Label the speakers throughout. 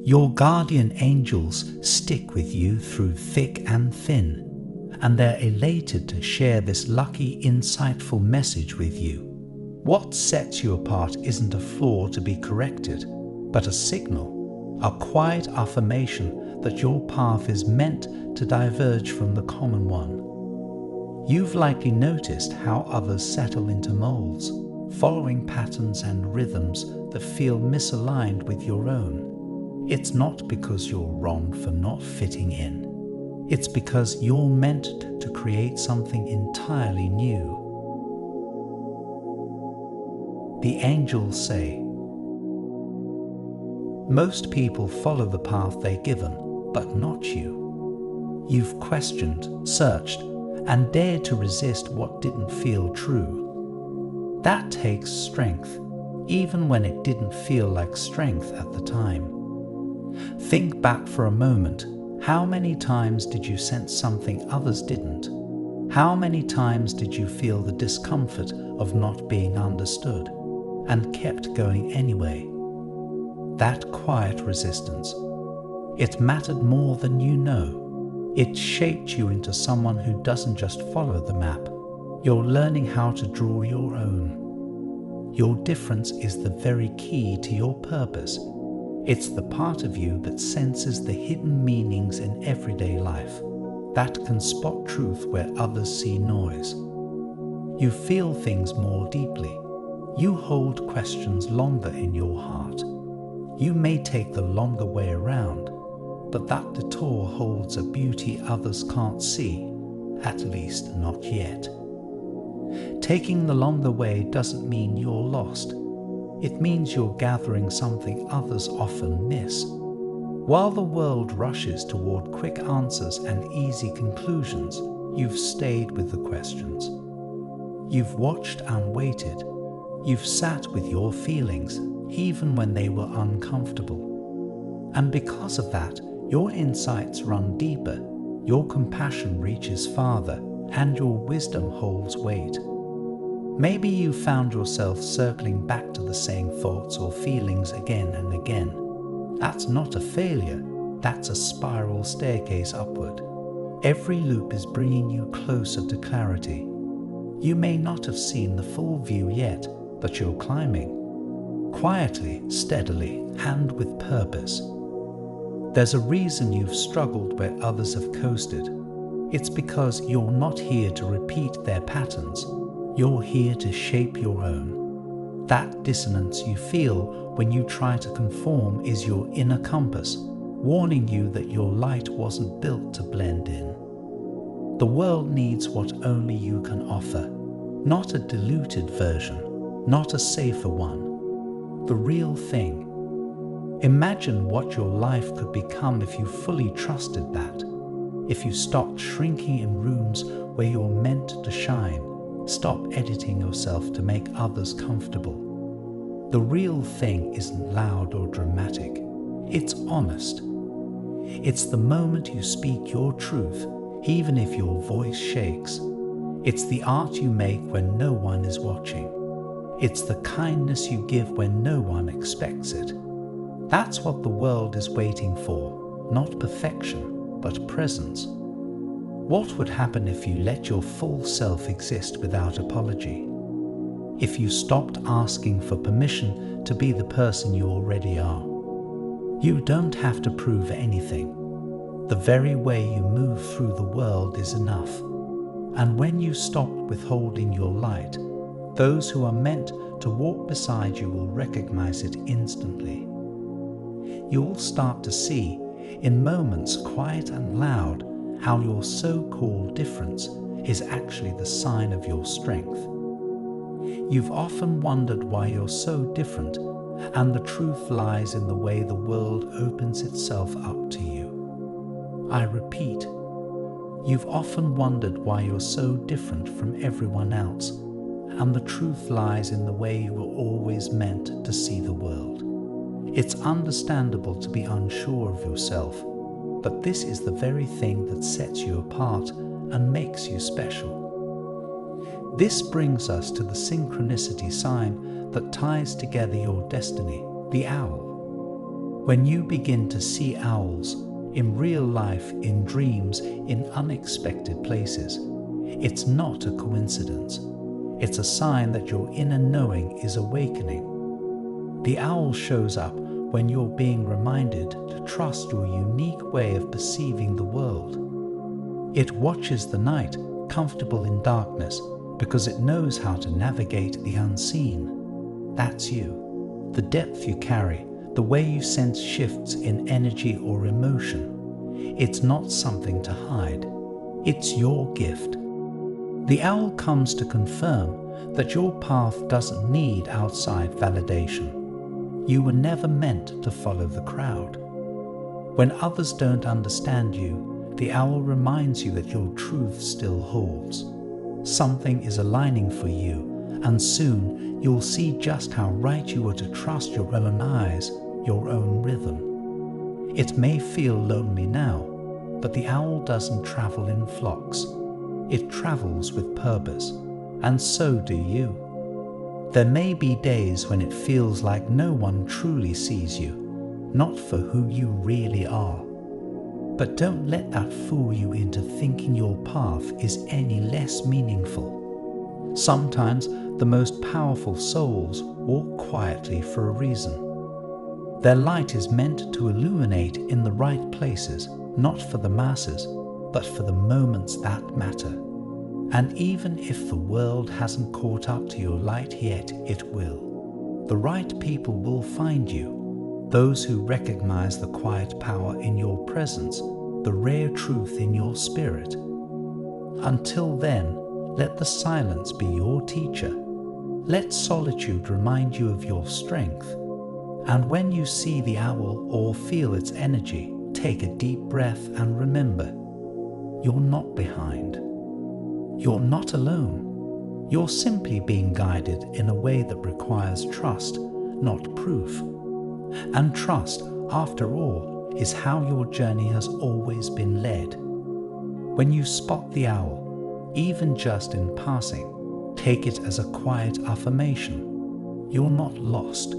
Speaker 1: Your guardian angels stick with you through thick and thin, and they're elated to share this lucky, insightful message with you. What sets you apart isn't a flaw to be corrected, but a signal, a quiet affirmation that your path is meant to diverge from the common one. You've likely noticed how others settle into molds, following patterns and rhythms that feel misaligned with your own. It's not because you're wrong for not fitting in. It's because you're meant to create something entirely new. The angels say, most people follow the path they're given, but not you. You've questioned, searched, and dared to resist what didn't feel true. That takes strength, even when it didn't feel like strength at the time. Think back for a moment. How many times did you sense something others didn't? How many times did you feel the discomfort of not being understood, and kept going anyway? That quiet resistance. It mattered more than you know. It shaped you into someone who doesn't just follow the map. You're learning how to draw your own. Your difference is the very key to your purpose. It's the part of you that senses the hidden meanings in everyday life, that can spot truth where others see noise. You feel things more deeply. You hold questions longer in your heart. You may take the longer way around, but that detour holds a beauty others can't see, at least not yet. Taking the longer way doesn't mean you're lost. It means you're gathering something others often miss. While the world rushes toward quick answers and easy conclusions, you've stayed with the questions. You've watched and waited. You've sat with your feelings, even when they were uncomfortable. And because of that, your insights run deeper, your compassion reaches farther, and your wisdom holds weight. Maybe you found yourself circling back to the same thoughts or feelings again and again. That's not a failure, that's a spiral staircase upward. Every loop is bringing you closer to clarity. You may not have seen the full view yet, but you're climbing. Quietly, steadily, and with purpose. There's a reason you've struggled where others have coasted. It's because you're not here to repeat their patterns. You're here to shape your own. That dissonance you feel when you try to conform is your inner compass, warning you that your light wasn't built to blend in. The world needs what only you can offer, not a diluted version, not a safer one. The real thing. Imagine what your life could become if you fully trusted that. If you stopped shrinking in rooms where you're meant to shine. Stop editing yourself to make others comfortable. The real thing isn't loud or dramatic. It's honest. It's the moment you speak your truth, even if your voice shakes. It's the art you make when no one is watching. It's the kindness you give when no one expects it. That's what the world is waiting for, not perfection, but presence. What would happen if you let your full self exist without apology? If you stopped asking for permission to be the person you already are? You don't have to prove anything. The very way you move through the world is enough. And when you stop withholding your light, those who are meant to walk beside you will recognize it instantly. You'll start to see, in moments quiet and loud, how your so-called difference is actually the sign of your strength. You've often wondered why you're so different, and the truth lies in the way the world opens itself up to you. I repeat, you've often wondered why you're so different from everyone else, and the truth lies in the way you were always meant to see the world. It's understandable to be unsure of yourself, but this is the very thing that sets you apart and makes you special. This brings us to the synchronicity sign that ties together your destiny, the owl. When you begin to see owls in real life, in dreams, in unexpected places, it's not a coincidence. It's a sign that your inner knowing is awakening. The owl shows up when you're being reminded to trust your unique way of perceiving the world. It watches the night, comfortable in darkness, because it knows how to navigate the unseen. That's you. The depth you carry, the way you sense shifts in energy or emotion. It's not something to hide. It's your gift. The owl comes to confirm that your path doesn't need outside validation. You were never meant to follow the crowd. When others don't understand you, the owl reminds you that your truth still holds. Something is aligning for you, and soon you'll see just how right you were to trust your own eyes, your own rhythm. It may feel lonely now, but the owl doesn't travel in flocks. It travels with purpose, and so do you. There may be days when it feels like no one truly sees you, not for who you really are. But don't let that fool you into thinking your path is any less meaningful. Sometimes the most powerful souls walk quietly for a reason. Their light is meant to illuminate in the right places, not for the masses, but for the moments that matter. And even if the world hasn't caught up to your light yet, it will. The right people will find you, those who recognize the quiet power in your presence, the rare truth in your spirit. Until then, let the silence be your teacher. Let solitude remind you of your strength. And when you see the owl or feel its energy, take a deep breath and remember, you're not behind. You're not alone. You're simply being guided in a way that requires trust, not proof. And trust, after all, is how your journey has always been led. When you spot the owl, even just in passing, take it as a quiet affirmation. You're not lost.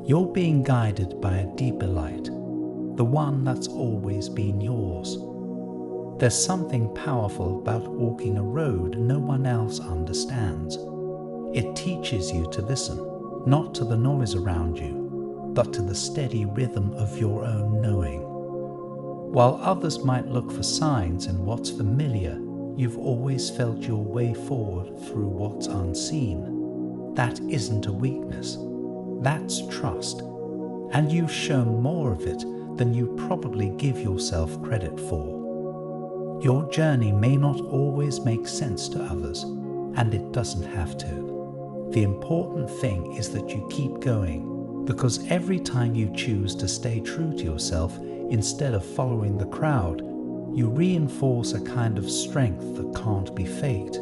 Speaker 1: You're being guided by a deeper light, the one that's always been yours. There's something powerful about walking a road no one else understands. It teaches you to listen, not to the noise around you, but to the steady rhythm of your own knowing. While others might look for signs in what's familiar, you've always felt your way forward through what's unseen. That isn't a weakness. That's trust. And you've shown more of it than you probably give yourself credit for. Your journey may not always make sense to others, and it doesn't have to. The important thing is that you keep going, because every time you choose to stay true to yourself instead of following the crowd, you reinforce a kind of strength that can't be faked.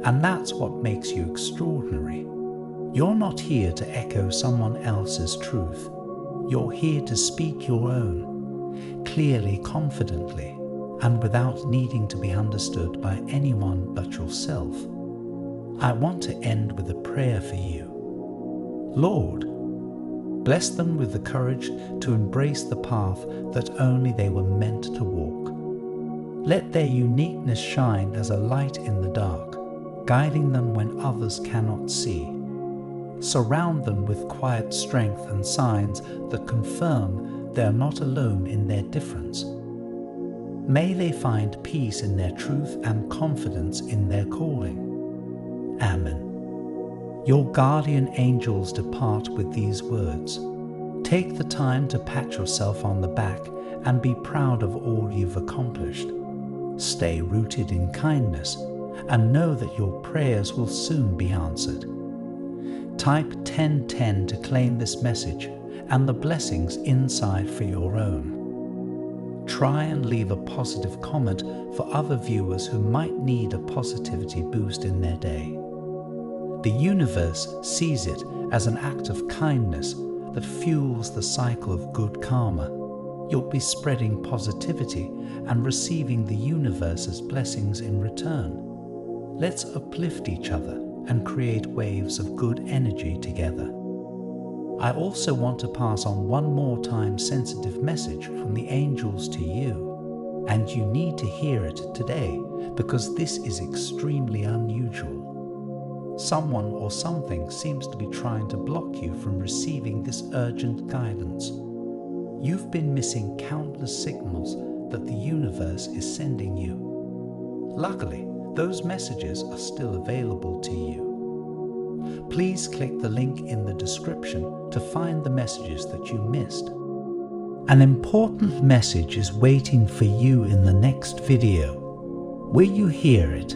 Speaker 1: And that's what makes you extraordinary. You're not here to echo someone else's truth. You're here to speak your own, clearly, confidently, and without needing to be understood by anyone but yourself. I want to end with a prayer for you. Lord, bless them with the courage to embrace the path that only they were meant to walk. Let their uniqueness shine as a light in the dark, guiding them when others cannot see. Surround them with quiet strength and signs that confirm they are not alone in their difference. May they find peace in their truth and confidence in their calling. Amen. Your guardian angels depart with these words. Take the time to pat yourself on the back and be proud of all you've accomplished. Stay rooted in kindness and know that your prayers will soon be answered. Type 1010 to claim this message and the blessings inside for your own. Try and leave a positive comment for other viewers who might need a positivity boost in their day. The universe sees it as an act of kindness that fuels the cycle of good karma. You'll be spreading positivity and receiving the universe's blessings in return. Let's uplift each other and create waves of good energy together. I also want to pass on one more time sensitive message from the angels to you, and you need to hear it today because this is extremely unusual. Someone or something seems to be trying to block you from receiving this urgent guidance. You've been missing countless signals that the universe is sending you. Luckily, those messages are still available to you. Please click the link in the description to find the messages that you missed. An important message is waiting for you in the next video. Will you hear it?